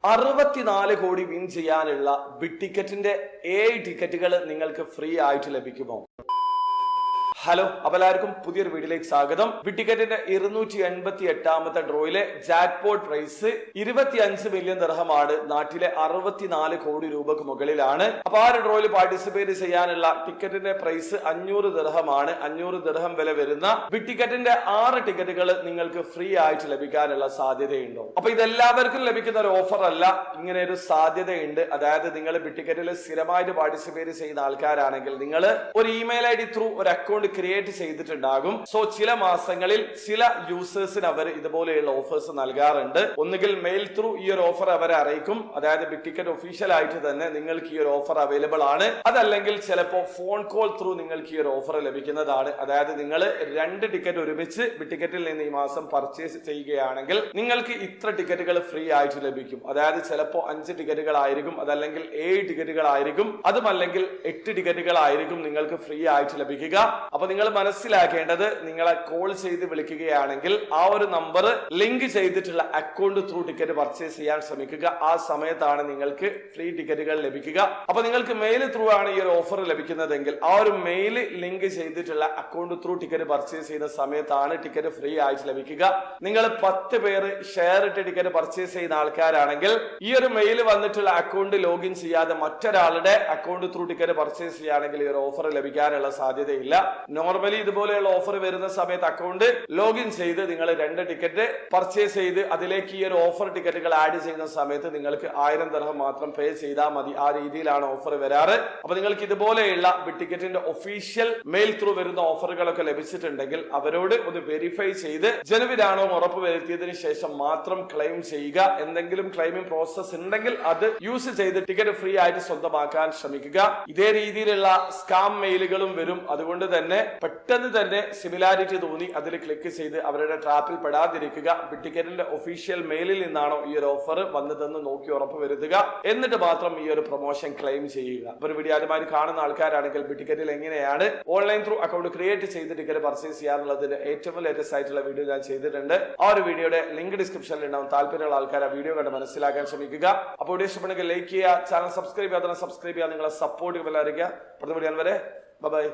64 കോടി വിൻ ചെയ്യാനുള്ള ബിഗ് ടിക്കറ്റിന്റെ 7 ടിക്കറ്റുകൾ നിങ്ങൾക്ക് ഫ്രീ ആയിട്ട് ലഭിക്കുമോ? ഹലോ, അപ്പൊ എല്ലാവർക്കും പുതിയൊരു വീഡിയോയിലേക്ക് സ്വാഗതം. ബിഗ് ടിക്കറ്റിന്റെ 288ാമത്തെ ഡ്രോയിലെ ജാക്ക്പോട്ട് പ്രൈസ് 25 മില്യൺ ദിർഹമാണ്. നാട്ടിലെ 64 കോടി രൂപക്ക് മുകളിലാണ്. അപ്പൊ ആ ഒരു ഡ്രോയിൽ പാർട്ടിസിപ്പേറ്റ് ചെയ്യാനുള്ള ടിക്കറ്റിന്റെ പ്രൈസ് 500 ദിർഹമാണ്. 500 ദിർഹം വില വരുന്ന ബിഗ് ടിക്കറ്റിന്റെ 6 ടിക്കറ്റുകൾ നിങ്ങൾക്ക് ഫ്രീ ആയിട്ട് ലഭിക്കാനുള്ള സാധ്യതയുണ്ടോ? അപ്പൊ ഇതെല്ലാവർക്കും ലഭിക്കുന്ന ഒരു ഓഫർ അല്ല, ഇങ്ങനെ ഒരു സാധ്യതയുണ്ട്. അതായത് നിങ്ങൾ ബിഗ് ടിക്കറ്റിൽ സ്ഥിരമായിട്ട് പാർട്ടിസിപ്പേറ്റ് ചെയ്യുന്ന ആൾക്കാരാണെങ്കിൽ നിങ്ങൾ ഒരു ഇമെയിൽ ഐ ഡി ത്രൂ ഒരു അക്കൗണ്ട് ക്രിയേറ്റ് ചെയ്തിട്ടുണ്ടാകും. സോ ചില മാസങ്ങളിൽ ചില യൂസേഴ്സിന് അവർ ഇതുപോലെയുള്ള ഓഫേഴ്സ് നൽകാറുണ്ട്. ഒന്നുകിൽ മെയിൽ ത്രൂ ഈ ഒരു ഓഫർ അവരെ അറിയിക്കും, അതായത് ബിഗ് ടിക്കറ്റ് ഒഫീഷ്യൽ ആയിട്ട് തന്നെ നിങ്ങൾക്ക് ഈ ഒരു ഓഫർ അവൈലബിൾ ആണ്. അതല്ലെങ്കിൽ ചിലപ്പോൾ ഫോൺ കോൾ ത്രൂ നിങ്ങൾക്ക് ഈ ഒരു ഓഫർ ലഭിക്കുന്നതാണ്. അതായത് നിങ്ങൾ 2 ടിക്കറ്റ് ഒരുമിച്ച് ബിഗ് ടിക്കറ്റിൽ നിന്ന് ഈ മാസം പർച്ചേസ് ചെയ്യുകയാണെങ്കിൽ നിങ്ങൾക്ക് ഇത്ര ടിക്കറ്റുകൾ ഫ്രീ ആയിട്ട് ലഭിക്കും. അതായത് ചിലപ്പോൾ 5 ടിക്കറ്റുകളായിരിക്കും, അതല്ലെങ്കിൽ 7 ടിക്കറ്റുകളായിരിക്കും, അതുമല്ലെങ്കിൽ 8 ടിക്കറ്റുകളായിരിക്കും നിങ്ങൾക്ക് ഫ്രീ ആയിട്ട് ലഭിക്കുക. അപ്പൊ നിങ്ങൾ മനസ്സിലാക്കേണ്ടത്, നിങ്ങളെ കോൾ ചെയ്ത് വിളിക്കുകയാണെങ്കിൽ ആ ഒരു നമ്പർ ലിങ്ക് ചെയ്തിട്ടുള്ള അക്കൗണ്ട് ത്രൂ ടിക്കറ്റ് പർച്ചേസ് ചെയ്യാൻ ശ്രമിക്കുക. ആ സമയത്താണ് നിങ്ങൾക്ക് ഫ്രീ ടിക്കറ്റുകൾ ലഭിക്കുക. അപ്പൊ നിങ്ങൾക്ക് മെയിൽ ത്രൂ ആണ് ഈ ഒരു ഓഫർ ലഭിക്കുന്നതെങ്കിൽ ആ ഒരു മെയിൽ ലിങ്ക് ചെയ്തിട്ടുള്ള അക്കൗണ്ട് ത്രൂ ടിക്കറ്റ് പർച്ചേസ് ചെയ്യുന്ന സമയത്താണ് ടിക്കറ്റ് ഫ്രീ ആയിട്ട് ലഭിക്കുക. നിങ്ങൾ 10 പേര് ഷെയർ ഇട്ട് ടിക്കറ്റ് പർച്ചേസ് ചെയ്യുന്ന ആൾക്കാരാണെങ്കിൽ ഈ ഒരു മെയിൽ വന്നിട്ടുള്ള അക്കൗണ്ട് ലോഗിൻ ചെയ്യാതെ മറ്റൊരാളുടെ അക്കൗണ്ട് ത്രൂ ടിക്കറ്റ് പർച്ചേസ് ചെയ്യുകയാണെങ്കിൽ ഈ ഒരു ഓഫർ ലഭിക്കാനുള്ള സാധ്യതയില്ല. നോർമലി ഇതുപോലെയുള്ള ഓഫർ വരുന്ന സമയത്ത് അക്കൗണ്ട് ലോഗിൻ ചെയ്ത് നിങ്ങൾ 2 ടിക്കറ്റ് പർച്ചേസ് ചെയ്ത് അതിലേക്ക് ഈ ഒരു ഓഫർ ടിക്കറ്റുകൾ ആഡ് ചെയ്യുന്ന സമയത്ത് നിങ്ങൾക്ക് 1000 ദിർഹം മാത്രം പേ ചെയ്താൽ മതി. ആ രീതിയിലാണ് ഓഫർ വരാറ്. അപ്പൊ നിങ്ങൾക്ക് ഇതുപോലെയുള്ള ബിഗ് ടിക്കറ്റിന്റെ ഒഫീഷ്യൽ മെയിൽ ത്രൂ വരുന്ന ഓഫറുകളൊക്കെ ലഭിച്ചിട്ടുണ്ടെങ്കിൽ അവരോട് ഒന്ന് വെരിഫൈ ചെയ്ത് ജനുവിനാണോ ഉറപ്പ് വരുത്തിയതിനു ശേഷം മാത്രം ക്ലെയിം ചെയ്യുക. എന്തെങ്കിലും ക്ലെയിമിംഗ് പ്രോസസ് ഉണ്ടെങ്കിൽ അത് യൂസ് ചെയ്ത് ടിക്കറ്റ് ഫ്രീ ആയിട്ട് സ്വന്തമാക്കാൻ ശ്രമിക്കുക. ഇതേ രീതിയിലുള്ള സ്കാം മെയിലുകളും വരും. അതുകൊണ്ട് തന്നെ പെട്ടെന്ന് തന്നെ സിമിലാരിറ്റി തോന്നി അതിൽ ക്ലിക്ക് ചെയ്ത് അവരുടെ ട്രാപ്പിൽ പെടാതിരിക്കുക. ബിഗ് ടിക്കറ്റിന്റെ ഒഫീഷ്യൽ മെയിലിൽ നിന്നാണോ ഈ ഒരു ഓഫർ വന്നതെന്ന് നോക്കി ഉറപ്പ് വരുത്തുക. എന്നിട്ട് മാത്രം ഈ ഒരു പ്രൊമോഷൻ ക്ലെയിം ചെയ്യുക. ഒരു വീഡിയോ ആദ്യമായി കാണുന്ന ആൾക്കാരാണെങ്കിൽ ബിഗ് ടിക്കറ്റിൽ എങ്ങനെയാണ് ഓൺലൈൻ ത്രൂ അക്കൗണ്ട് ക്രിയേറ്റ് ചെയ്ത് ടിക്കറ്റ് പർച്ചേസ് ചെയ്യാനുള്ളതിന്റെ ഏറ്റവും ലേറ്റസ്റ്റ് ആയിട്ടുള്ള വീഡിയോ ഞാൻ ചെയ്തിട്ടുണ്ട്. ആ ഒരു വീഡിയോയുടെ ലിങ്ക് ഡിസ്ക്രിപ്ഷനിൽ ഉണ്ടാവും. താല്പര്യമുള്ള ആൾക്കാർ ആ വീഡിയോ കണ്ട് മനസ്സിലാക്കാൻ ശ്രമിക്കുക. അപ്പോൾ വീഡിയോ ഇഷ്ടപ്പെടുന്നെങ്കിൽ ലൈക്ക് ചെയ്യുക, ചാനൽ സബ്സ്ക്രൈബ് ചെയ്യാതെ സബ്സ്ക്രൈബ് ചെയ്യുക. നിങ്ങളെ സപ്പോർട്ട് വരെ അടുത്ത വീഡിയോ വരെ ബൈ.